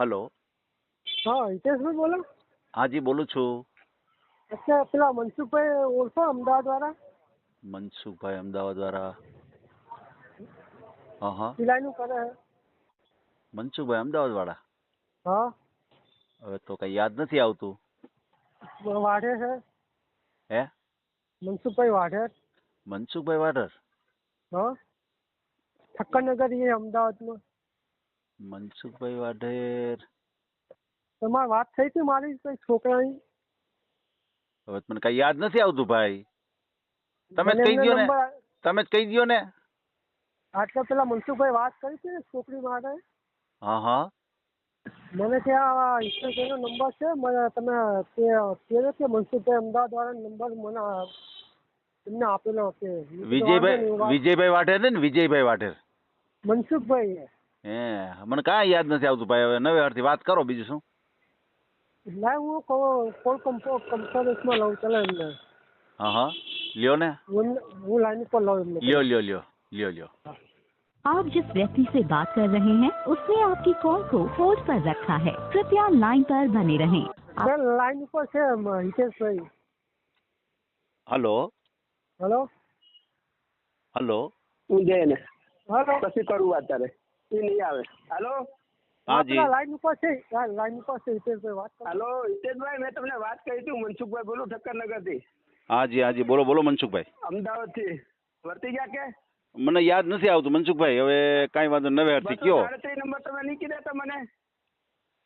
Hello. હા હિતેશભાઈ બોલો. હા જી બોલું છું. અચ્છા પેલા મનસુખભાઈ ઓળખો અમદાવાદ વાળા? મનસુખભાઈ અમદાવાદ વાળા? હા હા. સિલાઈનું કરે છે. મનસુખભાઈ અમદાવાદ વાળા? હા. હવે તો કઈ યાદ નથી આવતું. વાઢે છે. હે? મનસુખભાઈ વાઢેર. મનસુખભાઈ વાઢેર? હા. ઠક્કરનગર એ અમદાવાદમાં. મનસુખભાઈ વાઢેર? તમારી વાત થઈ હતી મારી કઈ છોકરાની? હવે મને કઈ યાદ નથી આવતું ભાઈ. તમે જ મને કહી એમનો દો ને. નંબર તમે જ કહી દો ને. આટલા પેલા મનસુખભાઈ વાત કરી હતી ને છોકરી માટે. હા હા. મને ત્યાં ઈશ્વરભાઈનો નંબર છે. મને તમે કહેજો કે મનસુખભાઈ અમદાવાદ વાળાનો નંબર મને એમને આપેલો હશે. વિજયભાઈ વાઢેર ને? વિજયભાઈ વાઢેર. મનસુખભાઈ હે મને કાંઈ યાદ નથી આવતું ભાઈ. હવે નવેરથી વાત કરો બીજું શું. ના હું કોલ કોન્ફરન્સમાં લઉં ચાલો એમને. हाँ हाँ लियो ने। હું લાઈન પર લઉં એમને. लियो लियो लियो लियो लियो। आप जिस व्यक्ति से बात कर रहे हैं उसने आपकी कॉल को होल्ड पर रखा है। कृपया लाइन पर बने रहें। લાઈન ઉપર છે હિતેશભાઈ. Hello hello. हेलो। તું જઈ ને હેલો. પછી કરું વાત તારે એ નહીં આવે. હાલો हाँ जी। લાઈન ઉપર છે. લાઈન ઉપર છે હિતેશભાઈ વાત કરો. હાલો હિતેશભાઈ, મેં તમને વાત કરી હતી. હું મનસુખભાઈ બોલું, ઠક્કરનગર થી. हाँ जी बोलो बोलो मनसुखभाई। અમદાવાદ થી વર્તી ગયા કે? મને યાદ નથી આવતું મનસુખભાઈ. હવે કાંઈ વાંધો નવેરથી કયો. 237 નંબર તમે નહીં કીધા તા મને?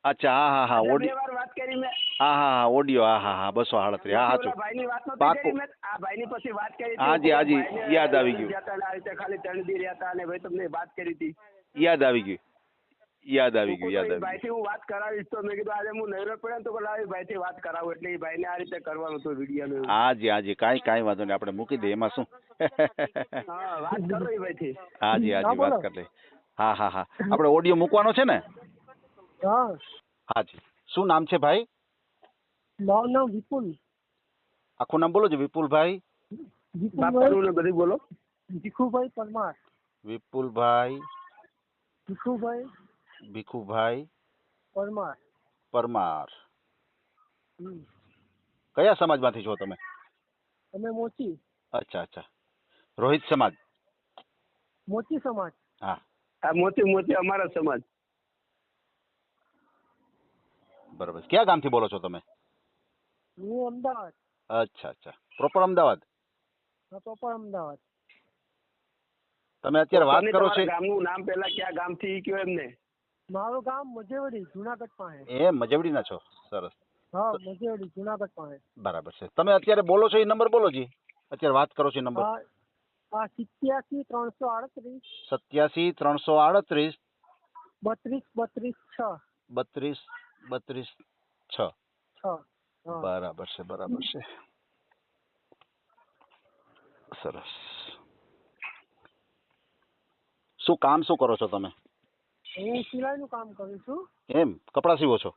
અચ્છા હા હા હા આજે બે ઓડિયો. વાર વાત કરી મેં. હા હા હા ઓડિયો. હા હા હા 238. હા ઓલા સાચું. ભાઈની વાત નહોતી પાકું. કરી મેં. આ ભાઈની પછી વાત કરી હતી. હાજી, હાજી, ભાઈને યાદ આવી ગયું. ગયા તા ને આ રીતે ખાલી 3 દી રહ્યા હતા અને ભાઈ તમને વાત કરી હતી. યાદ આવી ગયું. યાદ આવી ગયું. યાદ તો એ આવી ભાઈથી હું વાત કરાવીશ. તો મેં કીધું આજે હું નવરો પડ્યો ને તો બોલા એ ભાઈથી વાત કરાવું. એટલે એ ભાઈને આ રીતે કરવાનું હતું વિડીયો. હાજી કાંઈ વાંધો નહીં. આપણે મૂકી દઈએ એમાં શું. હા વાત કરો એ ભાઈથી. હાજી હા, વાત બોલો. કરી લઈએ. હા હા હા આપણે ઓડિયો મૂકવાનો છે ને? હા. હાજી. શું નામ છે ભાઈ? મારું નામ વિપુલ. આખું નામ બોલો છો. વિપુલભાઈ? બાપાનું ને બધું બોલો. ભીખુભાઈ પરમાર. વિપુલભાઈ ભીખુભાઈ પરમાર. પરમાર. કયા સમાજમાંથી છો તમે? અમે મોચી. અચ્છા રોહિત સમાજ? મોચી સમાજ. હા આ મોતી અમારા સમાજ. બરાબર. કયા ગામથી બોલો છો તમે? હું અમદાવાદ. અચ્છા પ્રોપર અમદાવાદ? પ્રોપર અમદાવાદ. તમે અત્યારે વાત કરો છો તમારા ગામનું નામ પેલા કયા ગામથી કયો એમને? મારું ગામ મજેવડી જુનાગઢ પાસે. એ મજવડીના છો? સરસ. હા મજેવડી જુનાગઢ પાસે. બરાબર છે. તમે અત્યારે બોલો છો એ નંબર બોલો જી. અત્યારે વાત કરો છો એ નંબર. હા 87 338 87 338 32 32 32 6. 6. બરાબર છે. સરસ. શું કામ શું કરો છો તમે? હું સિલાઈનું કામ કરું છું. એમ કપડાં સીવો છો?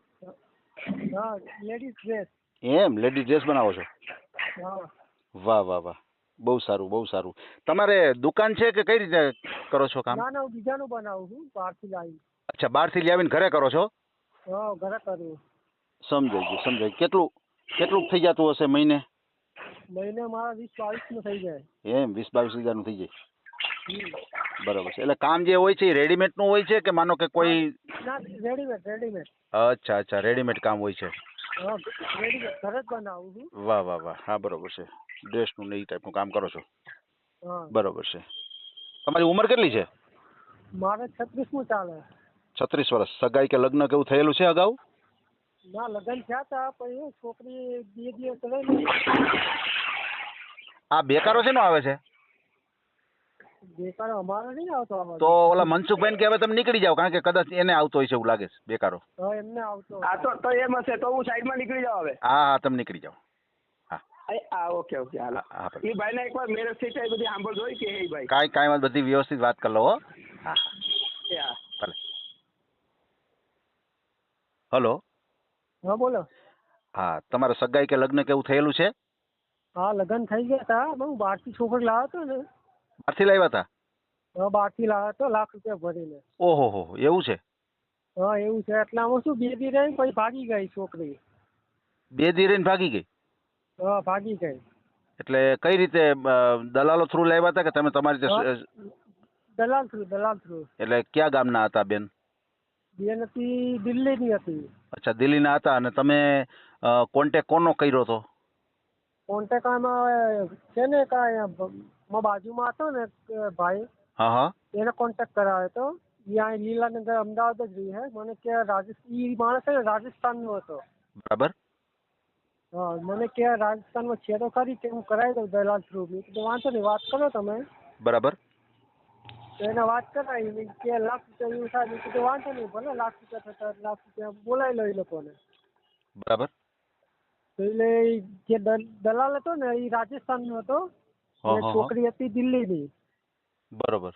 હા લેડીઝ ડ્રેસ. એમ લેડીઝ ડ્રેસ બનાવો છો? હા. વાહ બહુ સારું. તમારે દુકાન છે કે કઈ રીતે કરો છો કામ? ના હું બીજાનું બનાવું છું બહારથી લાવી. અચ્છા બહારથી લઈ આવીને ઘરે કરો છો? હા ઘરે કરું. સમજાય. કેટલું થઈ જતું હશે મહિને? મહિને મારા 20-22 નું થઈ જાય. એમ 20-22 હજારનું થઈ જાય. બરાબર છે. એટલે કામ જે હોય છે એ રેડીમેડ નું હોય છે કે માનો કે કોઈ? ના રેડીમેડ. અચ્છા રેડીમેડ કામ હોય છે. હા રેડીમેડ ઘરે જ બનાવું છું. વાહ હા બરોબર છે. ડ્રેસ નું ને એ ટાઈપનું કામ કરો છો? હા. બરોબર છે. તમારી ઉંમર કેટલી છે? મારે 36 ચાલે. 36 વર્ષ. સગાઈ કે લગ્ન કેવું થયેલું છે અગાઉ? ના લગ્ન થયા હતા પણ છોકરી 2 દિવસ રહી. આ બેકારો છે નો આવે છે? બેકારો અમારે નહીં આવતો. તો ઓલા મનસુખભાઈ કે હવે તમે નીકળી જાઓ કારણ કે કદાચ એને આવતો હોય છે એવું લાગે છે બેકારો. હા એમને આવતો. આ તો એમ હશે તો હું સાઈડમાં નીકળી જાઉં હવે. હા તમે નીકળી જાઓ. ઓકે હાલો. હા એ ભાઈને એકવાર મેરેજ થઈ જાય બધી સાંભળજો હોય કે એ ભાઈ કાંઈ વાત બધી વ્યવસ્થિત વાત કરી લો હો. હા ભલે. હલો. હા બોલો. હા તમારે સગાઈ કે લગ્ન કેવું થયેલું છે? હા લગ્ન થઈ ગયા હતા. હું બહારથી છોકરી લાવ્યો હતો ને. બહારથી લાવ્યા હતા? હા બહારથી લાવ્યો હતો ₹1,00,000 ભરીને. ઓહો એવું છે? હા એવું છે. એટલે આમાં શું 2 દી રહી પછી ભાગી ગઈ છોકરી. 2 દી રહીને ભાગી ગઈ? હા ભાગી ગઈ. એટલે કઈ રીતે દલાલો થ્રુ લાવ્યા હતા કે તમે તમારી રીતે દલાલ થ્રુ. એટલે કયા ગામના હતા બેન? બેન હતી દિલ્હીની હતી. અચ્છા, દિલ્હીના હતા. અને તમે કોન્ટેક કોનો કર્યો હતો? કોન્ટેક્ટ આમાં છે ને કાંઈ બાજુમાં હતો ને એક ભાઈ, હા હા. એને કોન્ટેક્ટ કરાવ્યો હતો. એ અહીં લીલાનગર અમદાવાદ જ રહી હે. મને કે ઈ માણસ છે ને રાજસ્થાનનો હતો. બરાબર. હા મને કે રાજસ્થાનમાં છે તો ખરી કે હું કરાવી દઉં દલાલ થ્રુ. મેં કીધું વાંધો નહીં, વાત કરો તમે. બરાબર. તો એને વાત કરાવી. મેં કે લાખ રૂપિયા એવું થાય. મેં કીધું વાંધો નહીં, ભલે લાખ રૂપિયા થતા લાખ રૂપિયા બોલાવી લો એ લોકોને. બરાબર. તો એટલે જે દલાલ હતો ને એ રાજસ્થાનનો હતો અને છોકરી હતી દિલ્હીની. બરોબર.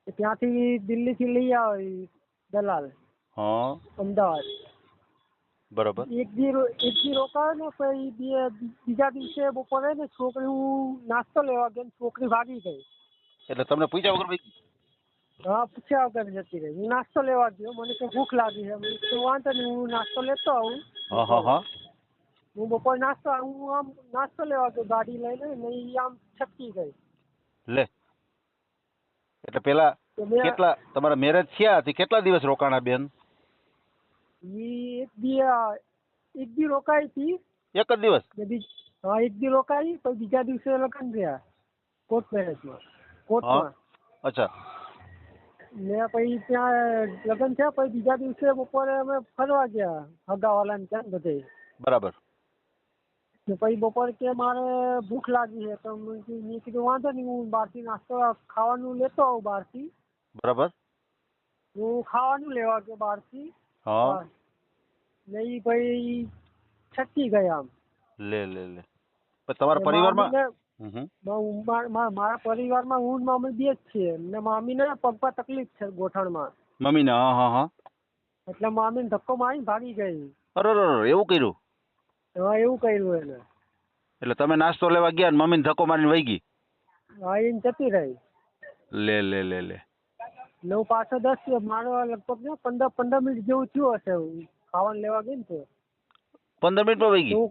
ત્યાંથી દિલ્હીથી લઈ આવે ઈ દલાલ હા. અમદાવાદ. બરોબર. એક દી રોકાયો ને પછી બીજા દિવસે બપોરે ને છોકરી, હું નાસ્તો લેવા ગયો ને છોકરી ભાગી ગઈ. એટલે તમને પૂછ્યા વગર ભાઈ? હા પૂછ્યા વગર જતી રહી. હું નાસ્તો લેવા ગયો, મને કે ભૂખ લાગી છે. મેં કીધું વાંધો નહીં, હું નાસ્તો લેતો આવું. હા હા હા. હું બપોરે હું આમ નાસ્તો લેવા ગયો ગાડી લઈને ને ઈ આમ છટકી ગઈ. લે. એટલે પેલા તો મેં કેટલા તમારા મેરેજ થયા હતી, કેટલા દિવસ રોકાણા બેન? ઈ એક દી રોકાઈ હતી. એક જ દિવસ? હા એક દી રોકાઈ પછી બીજા દિવસે લગ્ન થયા કોર્ટ મેરેજમાં. કોર્ટમાં. અચ્છા. ને પછી ત્યાં લગ્ન થયા પછી બીજા દિવસે બપોરે અમે ફરવા ગયા હગાવાલાને ત્યાં બધે. બરાબર. ને પછી બપોરે કે મારે ભૂખ લાગી છે તો મેં કીધું વાંધો નહીં, હું બહારથી નાસ્તો ખાવાનું લેતો આવું બહારથી. બરાબર. હું ખાવાનું લેવા ગયો બહારથી. હા. ને ઈ ભાઈ છટકી ગયા આમ. લે લે લે. પણ તમારા પરિવારમાં મારા પરિવારમાં હું ને મામી બે જ છીએ ને મામીને પગમાં તકલીફ છે ગોઠણમાં. મમ્મીને? હા હા હા. એટલે મામીને ધક્કો મારીને ભાગી ગઈ. અરે એવું કર્યું? હા એવું કર્યું એને. એટલે તમે નાસ્તો લેવા ગયા ને મમ્મીને ધક્કો મારીને વહી ગઈ? હા એને જતી રહી. લે લે લે લે. ને હું પાછો મારો લગભગ 15 મિનિટ જેવું થયું હશે. હું ખાવાનું લેવા ગઈ ને તો 15 મિનિટમાં વહી ગઈ?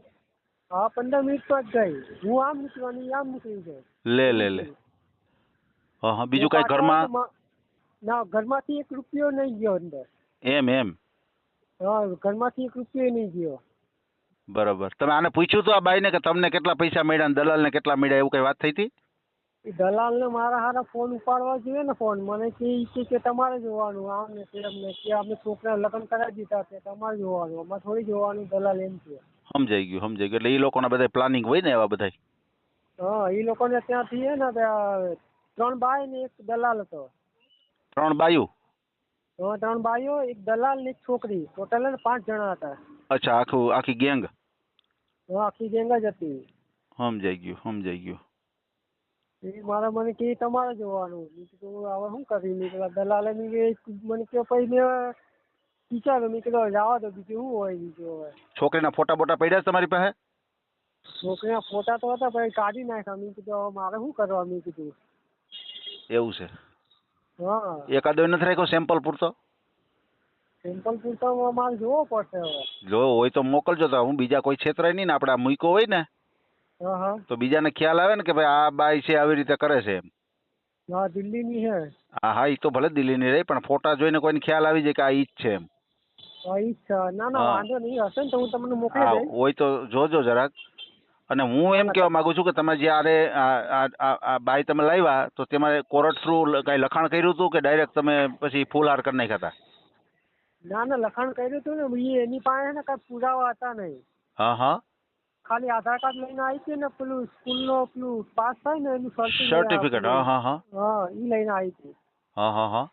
હા 15 મિનિટ તો જ ગઈ. હું આમ નીકળવાની આમ નીકળી ગઈ. લે લે લે. હા હા. બીજું કઈ ઘરમાં? ના ઘરમાંથી 1 રૂપિયો નહીં ગયો અંદર. એમ? હા ઘરમાંથી 1 રૂપિયો નહીં ગયો. બરોબર. તમે આને પૂછ્યું તો આ બાઈને કે તમને કેટલા પૈસા મળ્યા ને દલાલને કેટલા મળ્યા, એવું કઈ વાત થઈ હતી? એ દલાલને મારા હારા ફોન ઉપાડવા જોઈએ ને. ફોન મને કે તમારે જોવાનું આમ ને તેમ ને કે અમે છોકરા લગ્ન કરાવી દીધા છે, તમારે જોવાનું, અમારે થોડી જોવાનું. દલાલ એમ છે. સમજાઈ ગયું. એટલે એ લોકોના બધા પ્લાનિંગ હોય ને એવા બધા? હા એ લોકોને ત્યાંથી હે ને 3 બાઈ ને 1 દલાલ હતો. 3 બાયું? હા 3 બાઈઓ, 1 દલાલ ને 1 છોકરી. ટોટલ 5 જણા હતા. અચ્છા, આખી ગેંગ? હા આખી ગેંગ જ હતી. સમજાઈ ગયું. એ મને કે તમારે જોવાનું. હવે શું કરી? દલાલે મને કે પછી મેં વિચાર્યું, મેં કીધું જવા દો, બીજું શું હોય બીજું. હવે છોકરીના ફોટા બોટા પડ્યા તમારી પાસે? છોકરીના ફોટા તો હતા પછી કાઢી નાખ્યા. મેં કીધું હવે મારે શું કરવા. મેં કીધું એવું છે? હા. એકાદો નથી રાખ્યો સેમ્પલ પૂરતો? સેમ્પલ પૂરતો મારે જોવો પડશે હવે. જો હોય તો મોકલજો. તો હું બીજા કોઈ છેતરાય નહીં ને, આપણે આ મૂક્યો હોય ને તો બીજાને ખ્યાલ આવે ને કે ભાઈ આ બાઈ છે આવી રીતે કરે છે એમ. હા દિલ્હીની હે. હા એ તો ભલે દિલ્હીની રહી, પણ ફોટા જોઈને કોઈને ખ્યાલ આવી જાય કે આ ઈ જ છે એમ. હા ઈ જ છે. ના વાંધો નહીં. હશે ને તો હું તમને મોકલી દઈશ. હોય તો જોજો જરાક. અને હું એમ કહેવા માંગુ છું કે તમે જ્યારે આ બાઈ તમે લાવ્યા તો તમારે કોર્ટ થ્રુ કઈ લખાણ કર્યું હતું કે ડાયરેક્ટ તમે પછી ફૂલ હાર કરી નાખ્યા હતા? ના લખાણ કર્યું હતું ને. એની પાસે ને કઈ પુરાવા હતા નહીં. હા. ખાલી આધાર કાર્ડ લઈને આવી હતી ને, પેલું સ્કૂલનો પેલું પાસ થાય ને એનું સર્ટિફિકેટ. હા ઈ લઈને આવી હતી. હા.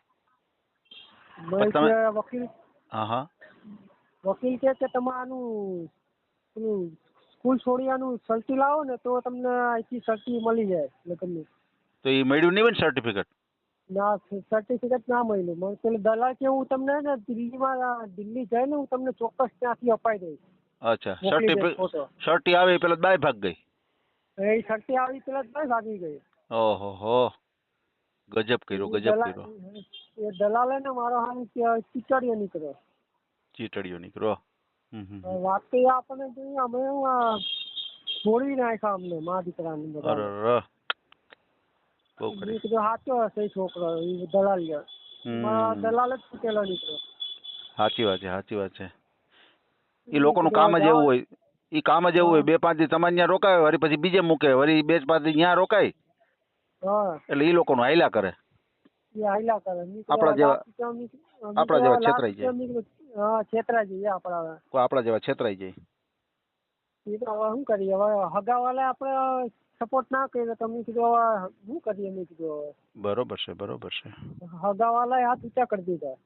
વકીલ કે તમારું પેલું સ્કૂલ છોડિયાનું સર્ટી લાવો ને તો તમને અહીંથી સર્ટી મળી જાય લગ્નની. તો એ મળ્યું નહીં ને સર્ટિફિકેટ? ના સર્ટિફિકેટ ના મળ્યું. પેલું દલાલ કે હું તમને ને દિલ્હી જઈને હું તમને ચોક્કસ ત્યાંથી અપાઈ દઈશ. અચ્છા. સર્ટી આવી પેલા બાય ભાગ ગઈ? એ સર્ટી આવી પેલા બાય ભાગી ગઈ. ઓહો, ગજબ કર્યો. એ દલાલે ને મારો હાલ ચીચડીઓ નીકળ્યો. ચીટડીઓ નીકળો. વાત તો એ આપણને જોઈએ અમે છોડી નાખ્યા અમને મા દીકરાને બધા. અરે બહુ કરી. મેં કીધું સાચો હશે એ છોકરો એ દલાલ દલાલ જ છૂટેલો નીકળ્યો. સાચી વાત છે, સાચી વાત છે. એ લોકોનું કામ જ એવું હોય. એ કામ જ એવું હોય, 2-5 દી તમારે ત્યાં રોકાય, વળી પછી બીજે મૂકે, વળી 2-5 દી ત્યાં રોકાય. હા એટલે એ લોકોનું હાલ્યા કરે. એ હાલ્યા કરે. આપણા જેવા છેતરાઈ જાય. હા છેતરાઈ જઈએ આપણા. આપણા જેવા છેતરાઈ જાય. એ તો હવે શું કરીએ, હવે હગાવાલા આપણે સપોર્ટ ના કરીએ તો તમે કીધું હવે શું કરીએ. મેં કીધું હવે બરોબર છે, બરોબર છે. હગાવાલા હાથ ઊંચા કરી દીધા.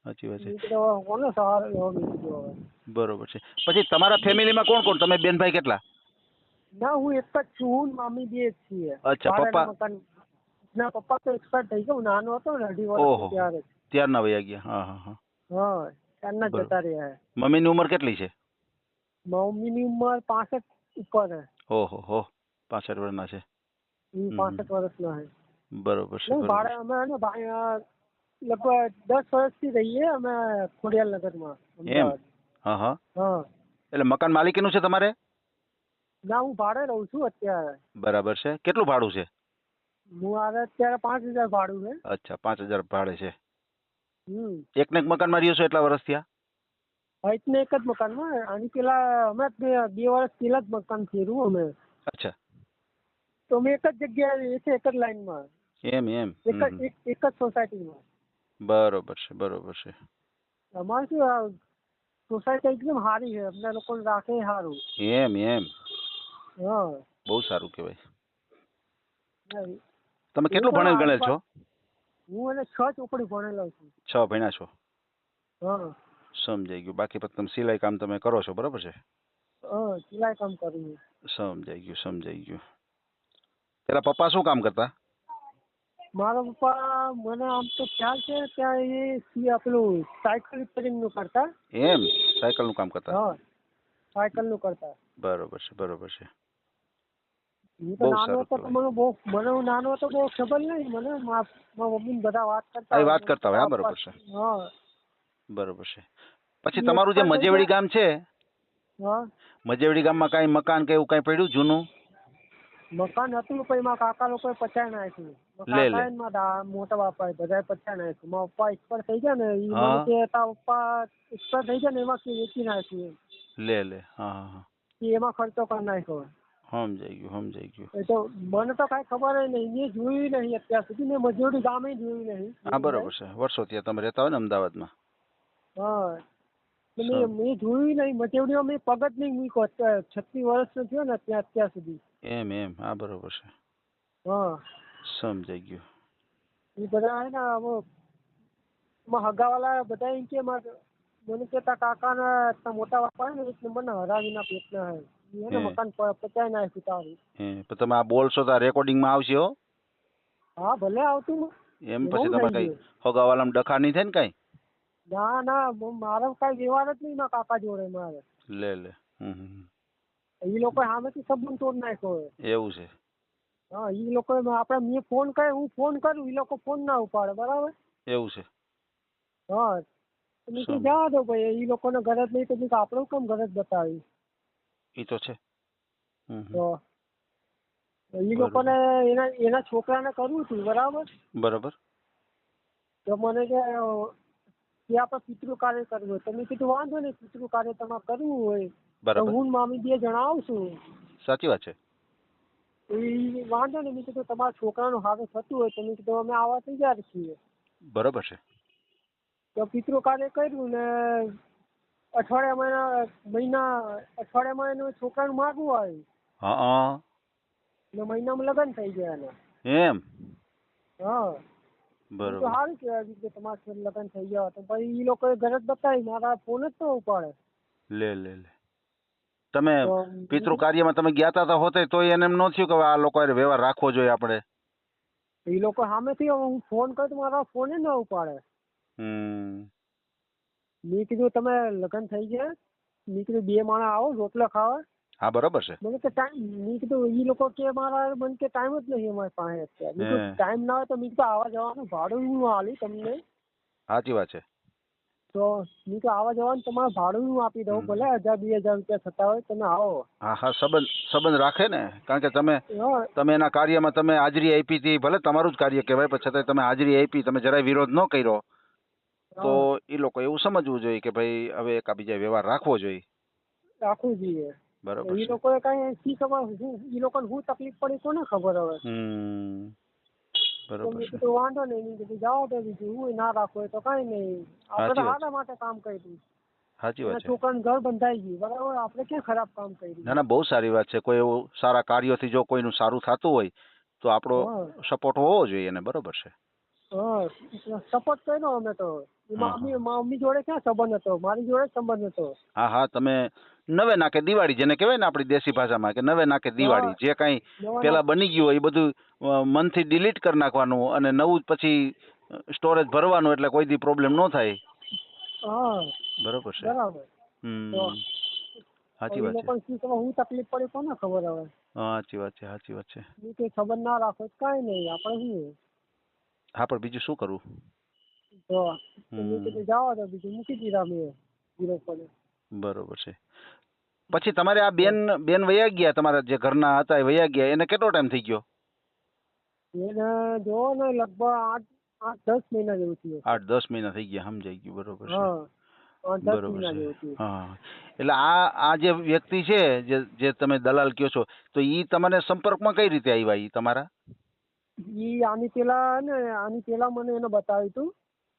સાચી વાત છે. મેં કીધું હવે કોનો સહારો લેવો. મેં કીધું હવે બરોબર છે. પછી તમારા ફેમિલીમાં કોણ કોણ? તમે બેન ભાઈ કેટલા? ના હું એક જ છું. હું ને મામી બે જ છીએ. અચ્છા, ભાડાના પપ્પા? મકાન. ના પપ્પા તો એક્સપાયર થઈ ગયો. નાનો હતો ને 2.5 ઓહો, વર્ષ ત્યારે. ત્યારના વયા ગયા. હા હા હા. હા ત્યારના બરોબર. જતા રહ્યા. મમ્મીની ઉંમર કેટલી છે? મમ્મીની ઉંમર 65 ઉપર છે. ઓહો હો, 65 વર્ષના છે. 65 વર્ષના છે. બરોબર છે, ભાડે બરોબર. અમે હે ને ભાઈ લગભગ 10 વર્ષથી રહીએ અમે ખોડિયાલનગરમાં. એમ? હા હા. હા. એટલે મકાન માલિકીનું છે તમારે? ના હું ભાડે રહું છું અત્યારે. બરાબર છે. કેટલું ભાડું છે? હું અત્યારે 5000 ભાડું છે. અચ્છા, 5000 ભાડે છે. એકને એક હમ મકાનમાં રહ્યો છો એટલા વર્ષ થયા? ને એક જ મકાનમાં. આની પેલા અમે 2 વર્ષ પેલા જ મકાન ફેરવું અમે. અચ્છા. તો અમે એક જ જગ્યાએ એક જ લાઈનમાં એમ એમ. એક જ સોસાયટીમાં. બરોબર છે, બરોબર છે. અમારે શું સોસાયટી એકદમ સારી છે. અમને લોકોને રાખે સારું. એમ એમ. હા. બહુ સારું કહેવાય. નહીં. તમે કેટલું ભણેલ ગણેલ છો? હું એને 6 ચોપડી ભણેલો છું. 6 ભણ્યા છો. હા. સમજાઈ ગયું. બાકી પછી તમે સિલાઈ કામ તમે કરો છો, બરોબર છે? હા સિલાઈ કામ કરું. સમજાઈ ગયું, સમજાઈ ગયું. પેલા પપ્પા શું કામ કરતા? મારા પપ્પા મને આમ તો ખ્યાલ છે ત્યાં એ પેલું સાયકલ રિપેરિંગ નું કરતા. એમ? સાયકલનું કામ કરતા? હા સાયકલ નું કરતા. બરોબર છે, બરોબર છે. હું તો બહુ નાનો સારું હતો તો કહેવાય. મને હું નાનો હતો બહુ ખબર નહીં. મને મારા મમ્મી બધા વાત કરતા. હા, એ વાત કરતા હોય. હા, બરોબર છે. હા. બરોબર છે. પછી તમારું જે મજેવડી ગામ છે, હા મજેવડી ગામમાં કાંઈ મકાન કે એવું કાંઈ પડ્યું જૂનું? મકાન હતું પણ મારા કાકા લોકોએ પચાવી નાખ્યું. લે લે. કાકા ને મારા મોટા બાપા બધા પચાવી નાખ્યું. મારા પપ્પા એક્સપાયર થઈ ગયા ને એ હા. મને કે તારા પપ્પા એક્સપાયર થઈ ગયા ને એમાં વેચી નાખ્યું. લે લે. હા હા હા. એમાં ખર્ચો કરી નાખ્યો. સમજાઈ ગયું, સમજાઈ ગયું. એ તો મને તો કાંઈ ખબર નહીં. મેં જોયું નહીં અત્યાર સુધી. મેં મજૂરી ગામે જોયું નહીં. હા, બરોબર છે. વર્ષો ત્યાં તમે રહેતા હોય ને અમદાવાદમાં. હા મેં જોયું નહીં. મજૂરીમાં મેં પગ જ નહીં મૂક્યો. 36 વર્ષનો થયો ને અત્યાર સુધી. એમ એમ. હા, બરોબર છે. હા સમજાઈ ગયું. એ બધા હે ને હવે હગાવાલા બધા એમ કે મને કે તારા કાકાના મોટા બાપા ને 1 નંબરના હરામીના પેટના હે. એને મકાન પચાવી નાખ્યું તારું. પણ તમે આ બોલશો તો રેકોર્ડિંગમાં આવશે હો. હા ભલે આવતું. એમ પછી તમે કઈ હગાવાલામાં ડખા નહીં થાય ને કઈ? ના ના મારો કઈ વ્યવહાર જ નહીં મારા કાકા જોડે મારે. લે લે. એ લોકો સામેથી સંબંધ તોડ નાખ્યો. એવું છે? હા એ લોકો આપણે મેં ફોન કર્યો. હું ફોન કરું એ લોકો ફોન ના ઉપાડે. બરાબર. એવું છે? હા તમે તો જવા દો ભાઈ. એ લોકોને ગરજ નહીં તો આપણું કેમ ગરજ બતાવી? એ તો છે. તો એ લોકોને એના છોકરાને કરવું હતું. બરાબર. બરાબર. તો મને કે આપણે પિતૃ કાર્ય કરવું હોય. તમે કીધું વાંધો નહીં. પિતૃ કાર્ય તમારે કરવું હોય તો હું મામી 2 જણા આવશું. સાચી વાત છે. એ વાંધો નહીં. મેં કીધું તમારા છોકરાનું સારું થતું હોય તો મેં કીધું અમે આવવા તૈયાર છીએ. બરોબર છે. તો પિતૃ કાર્ય કર્યું ને અઠવાડિયામાં એનું છોકરાનું માગવું આવ્યું. હા. ને મહિનામાં લગ્ન થઈ ગયા એને. એમ? હા બરોબર. તો સારું કહેવાય કે તમારા લગ્ન થઈ ગયા. તો પછી એ લોકોએ ગરજ બતાવી. મારા ફોન જ તો ઉપાડે. લે લે લે. તમે પિતૃ કાર્યમાં તમે ગયા હતા હોતે તો એને એમ ન થયું કે આ લોકો વ્યવહાર રાખવો જોઈએ આપણે? એ લોકો સામેથી હું ફોન કરું તો મારા ફોન ન ઉપાડે. મેં કીધું તમે લગ્ન થઈ ગયા. મેં કીધું 2 માણસ આવો રોટલા ખાવા. હા બરોબર છે. મને કે ટાઈમ, મેં કીધું એ લોકો કે મારા મને કે ટાઈમ જ નહીં અમારી પાસે અત્યારે. મેં કીધું ટાઈમ ના હોય તો મેં કીધું આવવા જવાનું ભાડું હું આલી તમને. સાચી વાત છે. તો મેં કીધું આવવા જવાનું તમારે ભાડું હું આપી દઉં, ભલે 1000-2000 રૂપિયા થતા હોય, તમે આવો. હા હા, સંબંધ રાખે ને, કારણ કે હા તમે એના કાર્યમાં તમે હાજરી આપી હતી, ભલે તમારું જ કાર્ય કહેવાય, પણ છતાંય તમે હાજરી આપી, તમે જરાય વિરોધ ન કર્યો, તો હા, એ લોકો એવું સમજવું જોઈએ કે ભાઈ હવે એકાબીજા વ્યવહાર રાખવો જોઈએ. રાખવું જોઈએ. બરોબર એ છે. લોકોએ કઈ શી ખબર એ લોકોને શું તકલીફ પડી કોને ખબર હવે. તો બરોબર મેં છે. કીધું વાંધો નહીં, મેં કીધું જાઓ તો બીજું હું ના રાખો હોય તો કઈ નહીં. આપણે તો સાચી વાત છે. સારા માટે કામ કર્યું. સાચી એના વાત છે. છોકરાનું ઘર બંધાઈ ગયું, બરાબર, આપણે ક્યાં ખરાબ કામ કર્યું. ના ના, બહુ સારી વાત છે. કોઈ એવું સારા કાર્યોથી જો કોઈનું સારું થતું હોય તો આપણો હા સપોર્ટ હોવો જોઈએ એને. બરોબર છે. હા, સપોર્ટ કર્યો અમે તો. હા હા. મમ્મી જોડે ક્યાં સંબંધ હતો, મારી જોડે જ સંબંધ હતો. હા હા, તમે નવે નાકે દિવાળી જેને કહેવાય ને આપણી દેશી ભાષામાં, કે નવે નાકે હા, દિવાળી. જે કાંઈ નવાના. પેલા બની ગયું હોય એ બધું મનથી ડિલીટ કરી નાખવાનું અને નવું પછી સ્ટોરેજ ભરવાનું, એટલે કોઈ દી પ્રોબ્લેમ ન થાય. હા બરોબર છે. બરાબર. તો સાચી એ વાત છે. લોકોને શું ખબર હું તકલીફ પડી કોને ખબર હવે. સાચી વાત છે. સાચી વાત છે. એ કઈ ખબર ના રાખો તો કાંઈ નહીં, આપણે શું. હા, પણ બીજું શું કરવું? તો મેં કીધું જાઓ તો બીજું મૂકી દીધા મેં ઝીરો પર. બરોબર છે. પછી તમારે આ બેન વયા ગયા, તમારા જે ઘરના હતા એ વયા ગયા, એને કેટલો ટાઈમ થઈ ગયો? એને જોવો ને લગભગ 8-10 મહિના જેવું થયું. 8-10 મહિના થઈ ગયા. સમજાઈ ગયું. બરોબર છે. હા, 8-10 બરોબર મહિના છે. જેવું થયું. હા, એટલે આ જે વ્યક્તિ છે, જે તમે દલાલ કયો છો, તો ઈ તમારે સંપર્કમાં કઈ રીતે આવ્યા ઈ તમારા? આની પેલા મને એને બતાવ્યું હતું.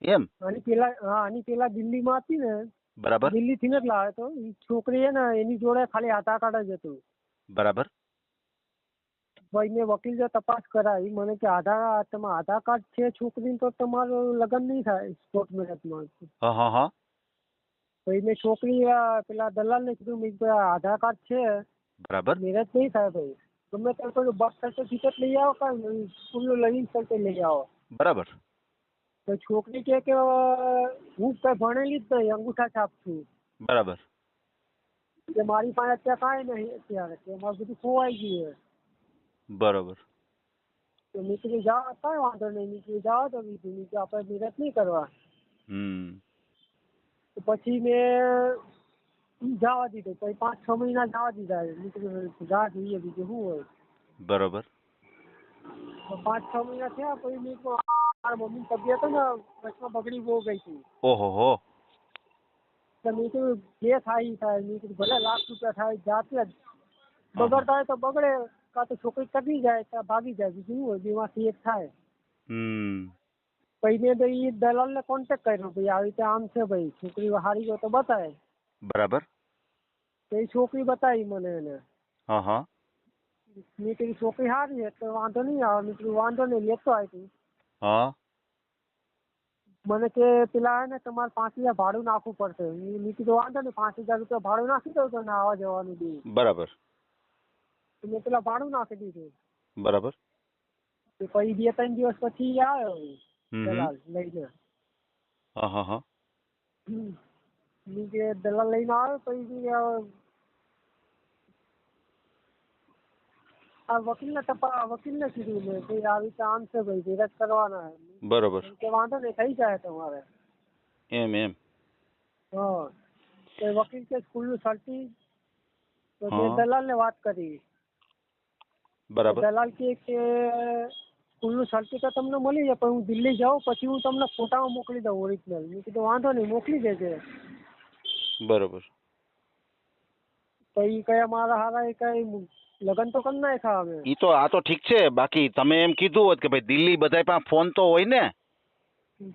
એમ? આની પેલા દિલ્હીમાં હતી ને, બરાબર. દિલ્હીથી જ લાવ્યો હતો. એ છોકરી છે ને, એની જોડે ખાલી આધાર કાર્ડ જ હતું. બરાબર. ભાઈ મેં વકીલ જો તપાસ કરાવી, મને કે તમારે આધાર કાર્ડ છે છોકરીને તો તમારું લગ્ન નહીં થાય કોર્ટ મેરેજમાં. હા હા હા. ભાઈ મેં છોકરી પેલા દલાલને કીધું, મેં કીધું આધાર કાર્ડ છે, બરાબર. મેરેજ નહીં થાય ભાઈ. ગમે ત્યારે કોઈ બર્થ સર્ટિફિકેટ લઈ આવો, કાંઈ સ્કૂલનું લર્નિંગ સર્ટિફિકેટ લઈ આવો. બરાબર. તો છોકરી કે હું કઈ ભણેલી જ નહીં, અંગૂઠા છાપ છું. બરાબર. કે મારી પાસે અત્યારે કાંઈ નહીં, અત્યારે કે મારું બધું ખોવાઈ ગયું. બરોબર. તો મેં કીધું જાઓ, કાંઈ વાંધો નહીં, મેં કીધું જાઓ તો બીજું, મેં કીધું આપણે મેરેજ નહીં કરવા. તો પછી મેં જવા દીધું. પછી 5-6 મહિના જવા દીધા. મેં કીધું જા જોઈએ બીજું શું હોય. બરોબર. તો 5-6 મહિના થયા. પછી મેં મારા મમ્મીની તબિયત ને વચમાં બગડી બહુ ગઈ હતી. ઓહો હો. તો મેં કીધું જે થાય એ થાય. મેં કીધું ભલે લાખ રૂપિયા થાય, જાતે જ બગડતા હોય તો બગડે, કાં તો છોકરી કરી જાય ત્યાં ભાગી જાય, બીજું શું હોય, બેમાંથી એક થાય. પછી મેં ભાઈ દલાલને કોન્ટેક્ટ કર્યો, ભાઈ આવી રીતે આમ છે ભાઈ, છોકરી હારી હોય તો બતાવે. બરાબર. તો એ છોકરી બતાવી મને એને. હા હા. મેં કીધું છોકરી સારી છે તો વાંધો નહીં આવે. મેં કીધું વાંધો નહીં, લેતો આવી તું. હા. મને કે પેલા ને તમારે 5000 ભાડું નાખવું પડશે. મેં કીધું વાંધો નહીં, 5000 રૂપિયા ભાડું નાખી દઉં તો આવવા જવાનું દે. બરાબર. મેં પેલા ભાડું નાખી દીધું. બરાબર. પછી 2-3 દિવસ પછી આવ્યો દલાલ લઈને. હા હા હા. મેં કે દલાલ લઈને આવ્યો. પછી આ વકીલને કીધું મેં કે આવી રીતે આમ છે ભાઈ, મેરેજ કરવાના. બરોબર. કે વાંધો નહીં, થઈ જાય તમારે. એમ. હા. તો વકીલ કે સ્કૂલનું સર્ટી. તો મેં દલાલને વાત કરી. બરાબર. દલાલ કે સ્કૂલનું સર્ટિફિકેટ તમને મળી જાય, પણ હું દિલ્હી જાઉં પછી હું તમને ફોટામાં મોકલી દઉં ઓરિજિનલ. મેં કીધું વાંધો નહીં, મોકલી દેજે. બરોબર. તો એ કયા મારા હારા એ કઈ લગ્ન તો કરી નાખ્યા અમે. ઈ તો આ તો ઠીક છે, બાકી તમે એમ કીધું હોત કે ભાઈ દિલ્હી બધાય પાસે ફોન તો હોય ને,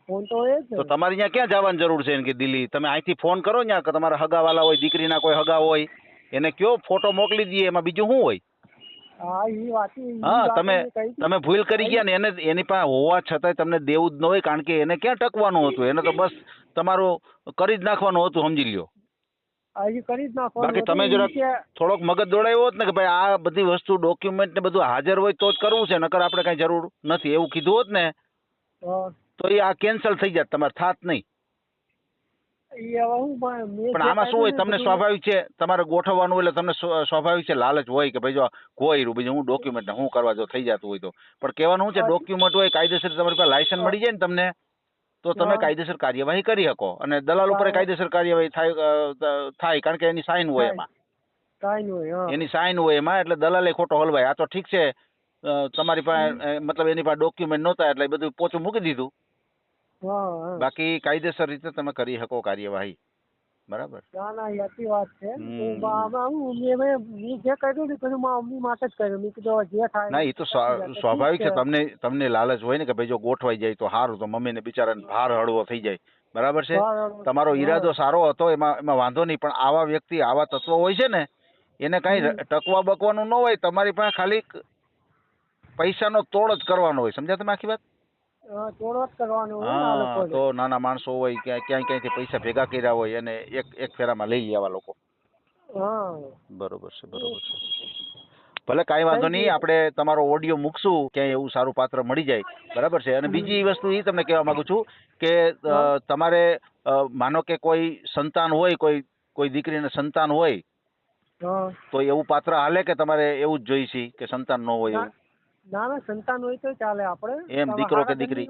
ફોન તો હોય જ તો ને. તમારે ત્યાં ક્યાં જવાની જરૂર છે કે દિલ્હી? તમે અહીંથી ફોન કરો ત્યાં કે તમારા હગાવાલા હોય, દીકરીના કોઈ હગા હોય, એને કયો ફોટો મોકલી દઈએ, એમાં બીજું શું હોય? હા, એ વાત હા, તમે ભૂલ કરી ગયા ને. એની પાસે હોવા છતાંય તમને દેવું જ ન હોય, કારણ કે એને ક્યાં ટકવાનું હતું, એને તો બસ તમારું કરી જ નાખવાનું હતું, સમજી લ્યો. કરી જ નાખવાનું. બાકી તમે જરાક થોડોક મગજ દોડાયો હોત ને કે ભાઈ આ બધી વસ્તુ ડોક્યુમેન્ટ ને બધું હાજર હોય તો જ કરવું છે, નકર આપણે કઈ જરૂર નથી, એવું કીધું હોત ને તો એ આ કેન્સલ થઈ જાત, તમારે થાત નહીં. એ હવે હું મેં પણ આમાં શું હોય, તમને સ્વાભાવિક છે તમારે ગોઠવવાનું એટલે તમને સ્વાભાવિક છે લાલચ હોય કે ભાઈ જો કોઈ બીજું હું ડોક્યુમેન્ટ ને હું કરવા જો થઈ જતું હોય તો, પણ કહેવાનું શું છે ડોક્યુમેન્ટ હોય કાયદેસર તમારી પાસે લાયસન્સ મળી જાય ને તમને, તો તમે કાયદેસર કાર્યવાહી કરી શકો અને દલાલ ઉપર કાયદેસર કાર્યવાહી થાય કારણ કે એની સાઇન હોય એમાં, એની સાઇન હોય એમાં, એટલે દલાલે ખોટો હલવાય. આ તો ઠીક છે તમારી પાસે મતલબ એની પાસે ડોક્યુમેન્ટ નહોતા એટલે એ બધું પોચું મૂકી દીધું, બાકી કાયદેસર રીતે તમે કરી શકો કાર્યવાહી. બરાબર? ના સાચી વાત છે. મેં જે કર્યું ને પેલું મમ્મી માટે જ કર્યું. મેં કીધું જે થાય ના એ તો સ્વાભાવિક છે, તમને લાલચ હોય ને કે ભાઈ જો ગોઠવાઈ જાય તો સારું, તો મમ્મીને બિચારાને ભાર હળવો થઈ જાય. બરાબર છે? તમારો ઈરાદો સારો હતો, એમાં વાંધો નહીં, પણ આવા વ્યક્તિ આવા તત્વો હોય છે ને એને કઈ ટકવા બકવાનું ન હોય, તમારી પાસે ખાલી પૈસાનો તોડ જ કરવાનો હોય. સમજ્યા તમે આખી વાત? હા, તો નાના માણસો હોય ક્યાંયથી પૈસા ભેગા કર્યા હોય અને એક ફેરામાં લઈ લે આવા લોકો. બરોબર છે, બરોબર છે. ભલે કાંઈ વાંધો નહીં, આપણે તમારો ઓડિયો મૂકશું ક્યાંય એવું સારું પાત્ર મળી જાય. બરાબર છે? અને બીજી વસ્તુ એ તમને કહેવા માંગુ છું કે તમારે માનો કે કોઈ સંતાન હોય, કોઈ દીકરીને સંતાન હોય તો એવું પાત્ર હાલે કે તમારે એવું જ જોઈશે કે સંતાન ન હોય એવું? ના સંતાન હોય તો ચાલે. આપણે એમ દીકરો કે દીકરી,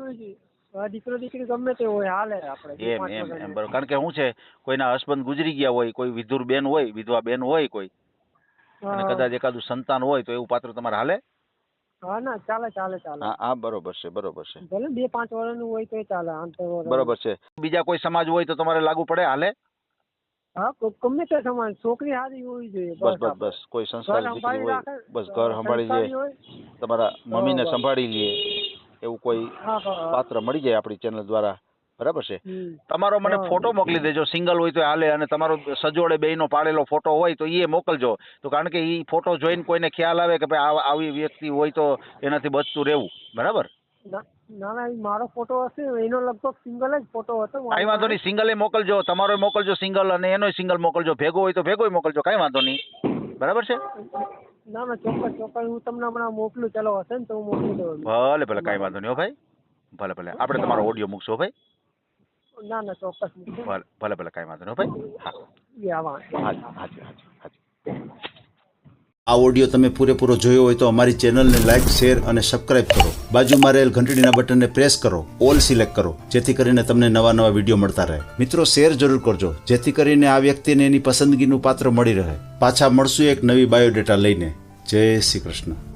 દીકરો દીકરી ગમે તે હોય હાલે આપણે. એમ બરોબર. કારણ કે શું છે, કોઈના હસબન્ડ ગુજરી ગયા હોય, કોઈ વિધુર બેન હોય, વિધવા બેન હોય કોઈ, અને કદાચ એકાદું સંતાન હોય તો એવું પાત્ર તમારે હાલે? હા ના ચાલે. હા બરોબર છે, બરોબર છે. ભલે 2-5 વર્ષનું હોય તો ચાલે. બરોબર છે. બીજા કોઈ સમાજ હોય તો તમારે લાગુ પડે, હાલે? હા ગમે તે સમાજ, છોકરી સારી હોવી જોઈએ. બસ કોઈ સંસ્કારી દીકરી હોય, બસ ઘર સંભાળી લે, તમારા મમ્મીને સંભાળી લે, એવું કોઈ પાત્ર મળી જાય આપણી ચેનલ દ્વારા. બરાબર છે? તમારો મને ફોટો મોકલી દેજો, સિંગલ હોય તો હાલે, અને તમારો સજોડે બેયનો પાડેલો ફોટો હોય તો એ મોકલજો. તો કારણ કે એ ફોટો જોઈને કોઈને ખ્યાલ આવે કે ભાઈ આવી વ્યક્તિ હોય તો એનાથી બચતું રહેવું. બરાબર? ના મારો ફોટો હશે, એનો લગભગ સિંગલ જ ફોટો હતો. કાંઈ વાંધો નહીં, સિંગલે મોકલજો, તમારો મોકલજો સિંગલ, અને એનોય સિંગલ મોકલજો, ભેગો હોય તો ભેગોય મોકલજો, કાંઈ વાંધો નહીં. બરાબર છે? ના ચોક્કસ હું તમને હમણાં મોકલું. ચાલો હશે ને તો હું મોકલી દઉં. ભલે કાંઈ વાંધો નહીં હો ભાઈ, ભલે આપણે તમારો ઓડિયો મૂકશો ભાઈ. ના ચોક્કસ ભલે કાંઈ વાંધો નહીં ભાઈ. હા. આ ઓડિયો તમે પૂરેપૂરો જોયો હોય તો અમારી ચેનલને લાઇક, શેર અને સબસ્ક્રાઇબ કરો. બાજુમાં રહેલ ઘંટડીના બટનને પ્રેસ કરો, ઓલ સિલેક્ટ કરો, જેથી કરીને તમને નવા વિડીયો મળતા રહે. મિત્રો શેર જરૂર કરજો, જેથી કરીને આ વ્યક્તિને એની પસંદગીનું પાત્ર મળી રહે. પાછા મળશું એક નવી બાયોડેટા લઈને. જય શ્રી કૃષ્ણ.